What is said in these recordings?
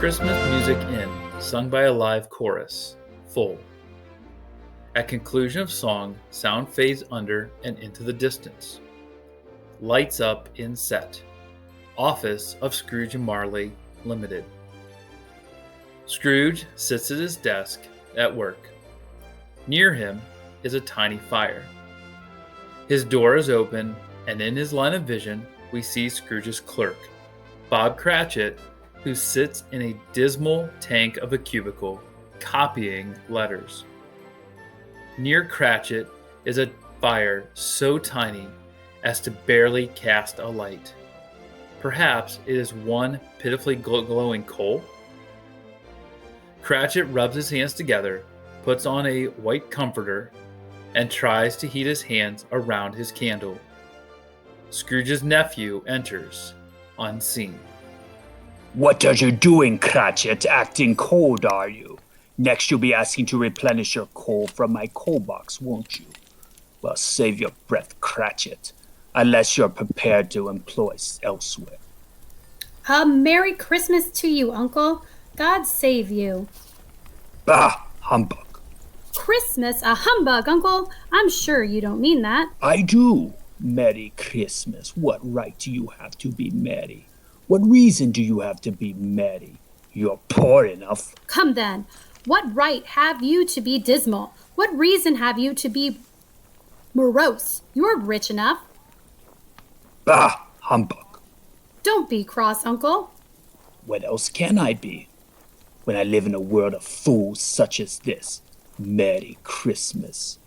Christmas music in, sung by a live chorus, full. At conclusion of song, sound fades under and into the distance. Lights up in set. Office of Scrooge and Marley, Limited. Scrooge sits at his desk at work. Near him is a tiny fire. His door is open, and in his line of vision, we see Scrooge's clerk, Bob Cratchit, who sits in a dismal tank of a cubicle, copying letters. Near Cratchit is a fire so tiny as to barely cast a light. Perhaps it is one pitifully glowing coal? Cratchit rubs his hands together, puts on a white comforter, and tries to heat his hands around his candle. Scrooge's nephew enters, unseen. What are you doing, Cratchit? Acting cold, are you? Next you'll be asking to replenish your coal from my coal box, won't you? Well, save your breath, Cratchit, unless you're prepared to employ elsewhere. Merry Christmas to you, Uncle. God save you. Bah, humbug. Christmas? A humbug, Uncle? I'm sure you don't mean that. I do. Merry Christmas. What right do you have to be merry? What reason do you have to be merry? You're poor enough. Come then. What right have you to be dismal? What reason have you to be morose? You're rich enough. Bah, humbug. Don't be cross, Uncle. What else can I be? When I live in a world of fools such as this. Merry Christmas.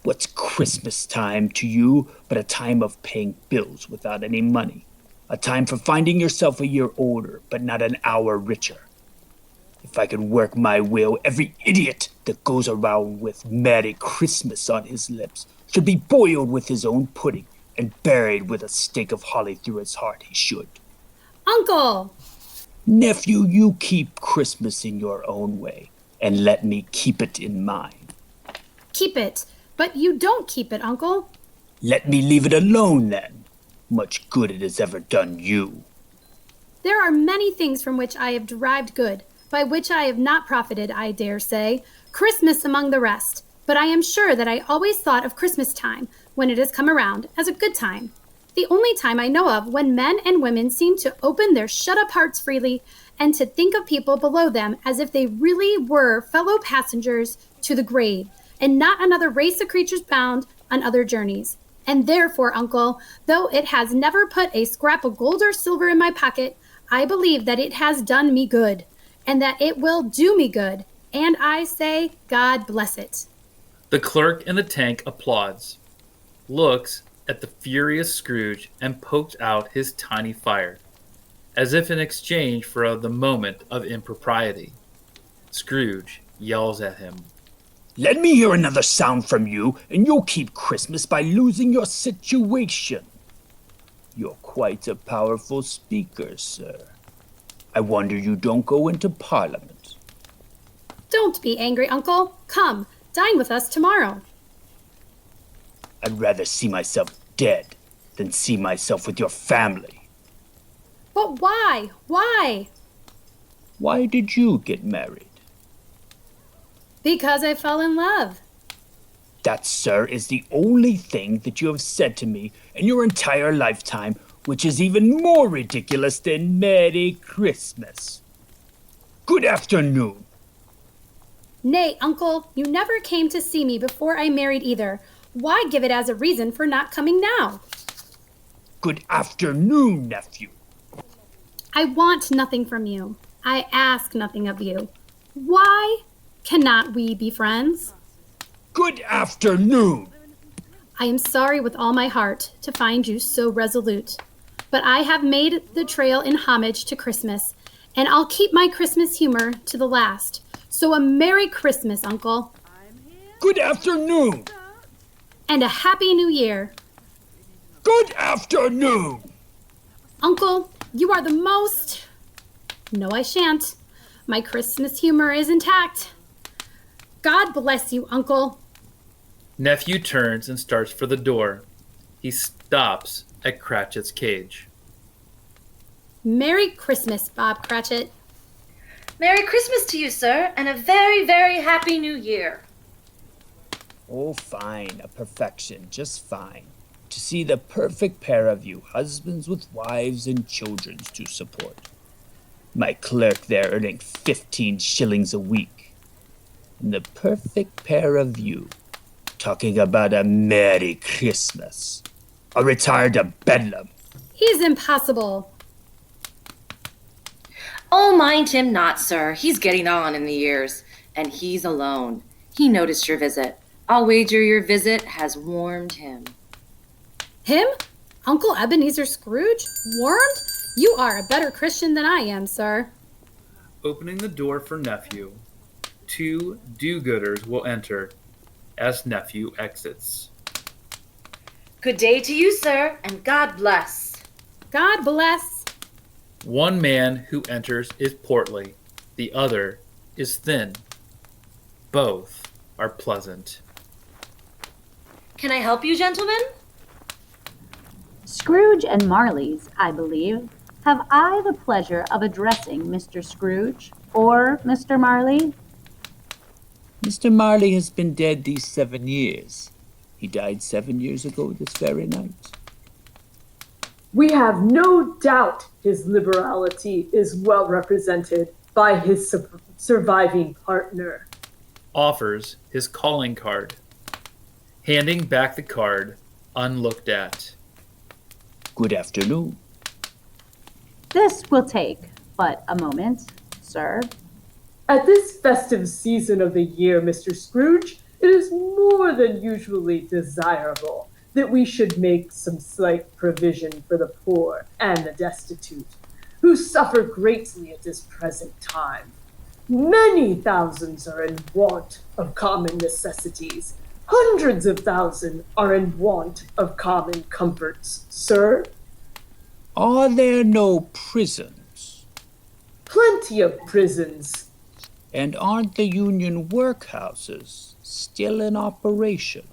What's Christmas time to you but a time of paying bills without any money? A time for finding yourself a year older but not an hour richer. If I could work my will, every idiot that goes around with Merry Christmas on his lips should be boiled with his own pudding and buried with a stake of holly through his heart, he should. Uncle! Nephew, you keep Christmas in your own way, and let me keep it in mine. Keep it, but you don't keep it, Uncle. Let me leave it alone, then. Much good it has ever done you. There are many things from which I have derived good, by which I have not profited, I dare say, Christmas among the rest. But I am sure that I always thought of Christmas time, when it has come around, as a good time. The only time I know of when men and women seem to open their shut-up hearts freely and to think of people below them as if they really were fellow passengers to the grave, and not another race of creatures bound on other journeys. And therefore, Uncle, though it has never put a scrap of gold or silver in my pocket, I believe that it has done me good, and that it will do me good, and I say, God bless it. The clerk in the tank applauds, looks at the furious Scrooge, and pokes out his tiny fire, as if in exchange for the moment of impropriety. Scrooge yells at him. Let me hear another sound from you, and you'll keep Christmas by losing your situation. You're quite a powerful speaker, sir. I wonder you don't go into Parliament. Don't be angry, Uncle. Come, dine with us tomorrow. I'd rather see myself dead than see myself with your family. But why? Why? Why did you get married? Because I fell in love. That, sir, is the only thing that you have said to me in your entire lifetime, which is even more ridiculous than Merry Christmas. Good afternoon. Nay, Uncle, you never came to see me before I married either. Why give it as a reason for not coming now? Good afternoon, nephew. I want nothing from you. I ask nothing of you. Why cannot we be friends? Good afternoon. I am sorry with all my heart to find you so resolute, but I have made the trail in homage to Christmas, and I'll keep my Christmas humor to the last. So a Merry Christmas, Uncle. Good afternoon. And a Happy New Year. Good afternoon. Uncle, you are the most... No, I shan't. My Christmas humor is intact. God bless you, Uncle. Nephew turns and starts for the door. He stops at Cratchit's cage. Merry Christmas, Bob Cratchit. Merry Christmas to you, sir, and a very, very happy New Year. Oh, fine, a perfection, just fine. To see the perfect pair of you, husbands with wives and children to support. My clerk there earning 15 shillings a week. And the perfect pair of you, talking about a Merry Christmas. A retire to Bedlam. He's impossible. Oh, mind him not, sir. He's getting on in the years, and he's alone. He noticed your visit. I'll wager your visit has warmed him. Him? Uncle Ebenezer Scrooge? Warmed? You are a better Christian than I am, sir. Opening the door for Nephew, two do-gooders will enter as Nephew exits. Good day to you, sir, and God bless. God bless. One man who enters is portly, the other is thin. Both are pleasant. Can I help you, gentlemen? Scrooge and Marley's, I believe. Have I the pleasure of addressing Mr. Scrooge or Mr. Marley? Mr. Marley has been dead these 7 years. He died 7 years ago this very night. We have no doubt his liberality is well represented by his surviving partner. Offers his calling card, handing back the card unlooked at. Good afternoon. This will take but a moment, sir. At this festive season of the year, Mr. Scrooge, it is more than usually desirable that we should make some slight provision for the poor and the destitute, who suffer greatly at this present time. Many thousands are in want of common necessities. Hundreds of thousands are in want of common comforts, sir. Are there no prisons? Plenty of prisons. And aren't the union workhouses still in operation?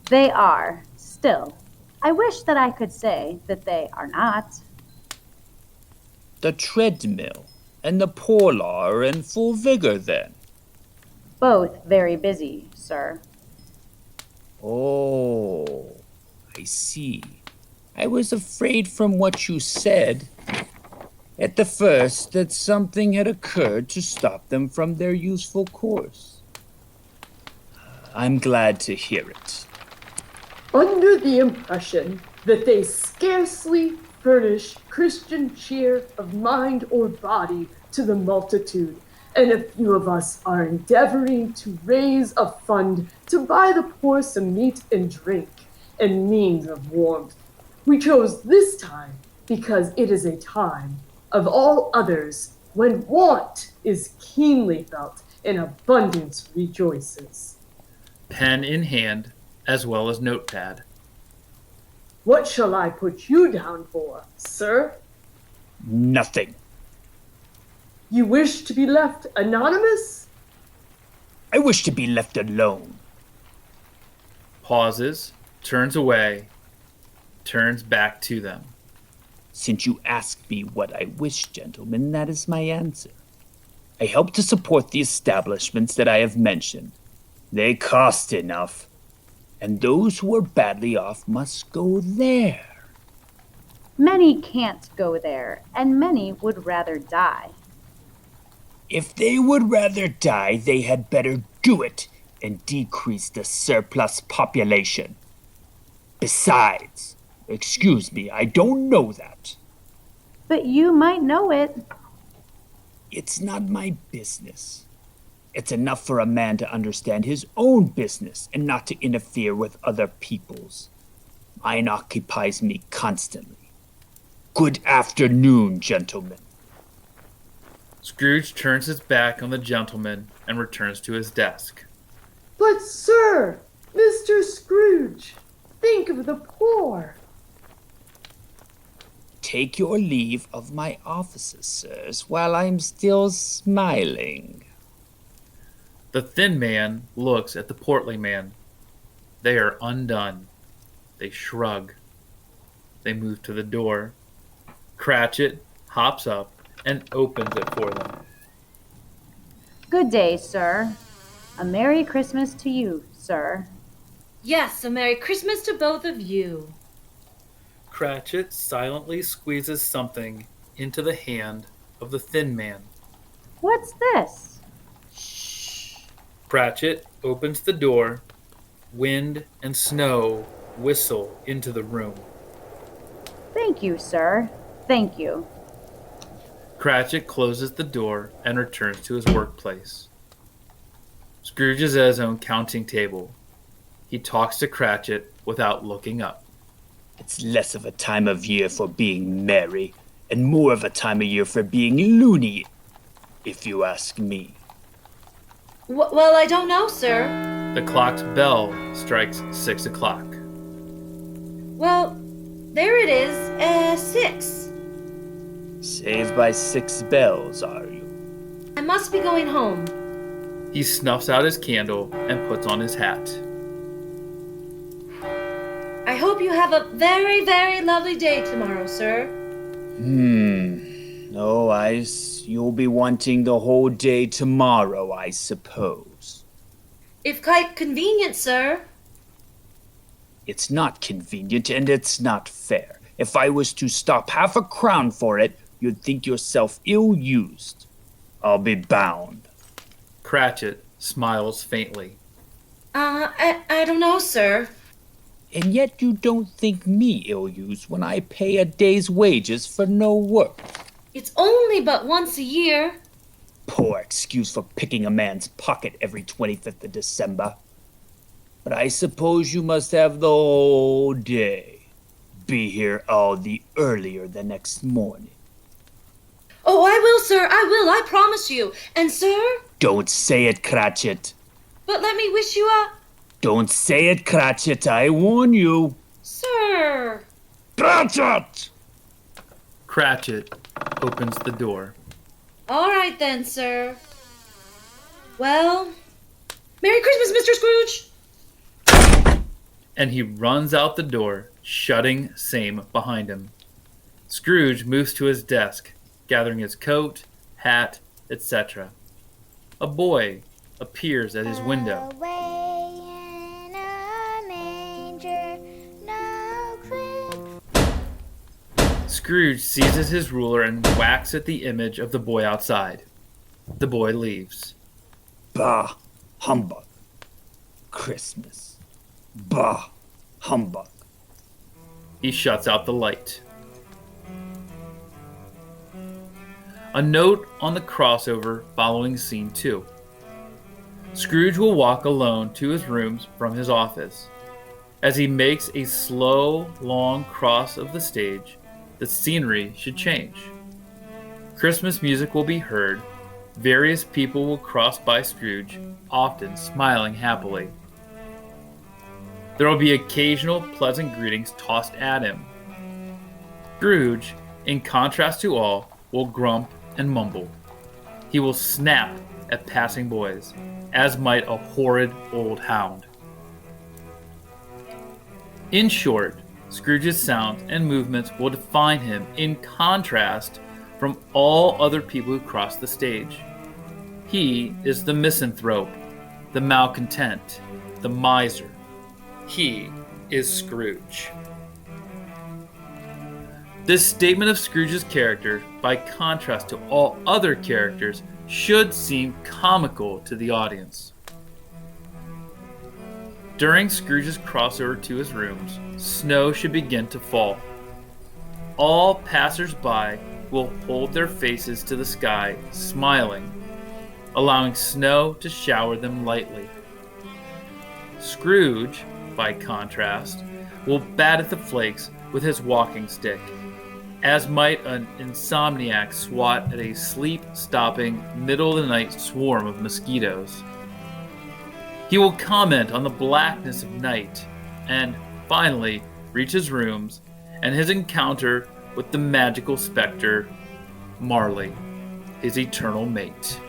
They are, still. I wish that I could say that they are not. The treadmill and the poor law are in full vigor then. Both very busy, sir. Oh, I see. I was afraid from what you said at the first that something had occurred to stop them from their useful course. I'm glad to hear it. Under the impression that they scarcely furnish Christian cheer of mind or body to the multitude, and a few of us are endeavoring to raise a fund to buy the poor some meat and drink and means of warmth. We chose this time because it is a time of all others when want is keenly felt and abundance rejoices. Pen in hand, as well as notepad. What shall I put you down for, sir? Nothing. You wish to be left anonymous? I wish to be left alone. Pauses, turns away, turns back to them. Since you ask me what I wish, gentlemen, that is my answer. I help to support the establishments that I have mentioned. They cost enough, and those who are badly off must go there. Many can't go there, and many would rather die. If they would rather die, they had better do it and decrease the surplus population. Besides, excuse me, I don't know that. But you might know it. It's not my business. It's enough for a man to understand his own business and not to interfere with other people's. Mine occupies me constantly. Good afternoon, gentlemen. Scrooge turns his back on the gentleman and returns to his desk. But, sir, Mr. Scrooge, think of the poor. Take your leave of my offices, sirs, while I'm still smiling. The thin man looks at the portly man. They are undone. They shrug. They move to the door. Cratchit hops up and opens it for them. Good day, sir. A Merry Christmas to you, sir. Yes, a Merry Christmas to both of you. Cratchit silently squeezes something into the hand of the thin man. What's this? Cratchit opens the door. Wind and snow whistle into the room. Thank you, sir. Thank you. Cratchit closes the door and returns to his workplace. Scrooge is at his own counting table. He talks to Cratchit without looking up. It's less of a time of year for being merry and more of a time of year for being loony, if you ask me. Well, I don't know, sir. The clock's bell strikes 6 o'clock. Well, there it is, 6. Saved by 6 bells, are you? I must be going home. He snuffs out his candle and puts on his hat. I hope you have a very, very lovely day tomorrow, sir. Oh, you'll be wanting the whole day tomorrow, I suppose. If quite convenient, sir. It's not convenient and it's not fair. If I was to stop half a crown for it, you'd think yourself ill-used. I'll be bound. Cratchit smiles faintly. I don't know, sir. And yet you don't think me ill-used when I pay a day's wages for no work. It's only but once a year. Poor excuse for picking a man's pocket every 25th of December. But I suppose you must have the whole day. Be here all the earlier the next morning. Oh, I will, sir. I will. I promise you. And, sir? Don't say it, Cratchit. But let me wish you a... Don't say it, Cratchit. I warn you. Sir! Cratchit! Cratchit opens the door. All right then, sir. Well, Merry Christmas, Mr. Scrooge! And he runs out the door, shutting same behind him. Scrooge moves to his desk, gathering his coat, hat, etc. A boy appears at his window. Away in a manger, no crib. Scrooge seizes his ruler and whacks at the image of the boy outside. The boy leaves. Bah, humbug. Christmas. Bah, humbug. He shuts out the light. A note on the crossover following scene 2. Scrooge will walk alone to his rooms from his office. As he makes a slow, long cross of the stage, the scenery should change. Christmas music will be heard. Various people will cross by Scrooge, often smiling happily. There will be occasional pleasant greetings tossed at him. Scrooge, in contrast to all, will grump and mumble. He will snap at passing boys, as might a horrid old hound. In short, Scrooge's sounds and movements will define him in contrast from all other people who cross the stage. He is the misanthrope, the malcontent, the miser. He is Scrooge. This statement of Scrooge's character, by contrast to all other characters, should seem comical to the audience. During Scrooge's crossover to his rooms, snow should begin to fall. All passers-by will hold their faces to the sky, smiling, allowing snow to shower them lightly. Scrooge, by contrast, will bat at the flakes with his walking stick, as might an insomniac swat at a sleep-stopping, middle-of-the-night swarm of mosquitoes. He will comment on the blackness of night, and finally reach his rooms and his encounter with the magical specter, Marley, his eternal mate.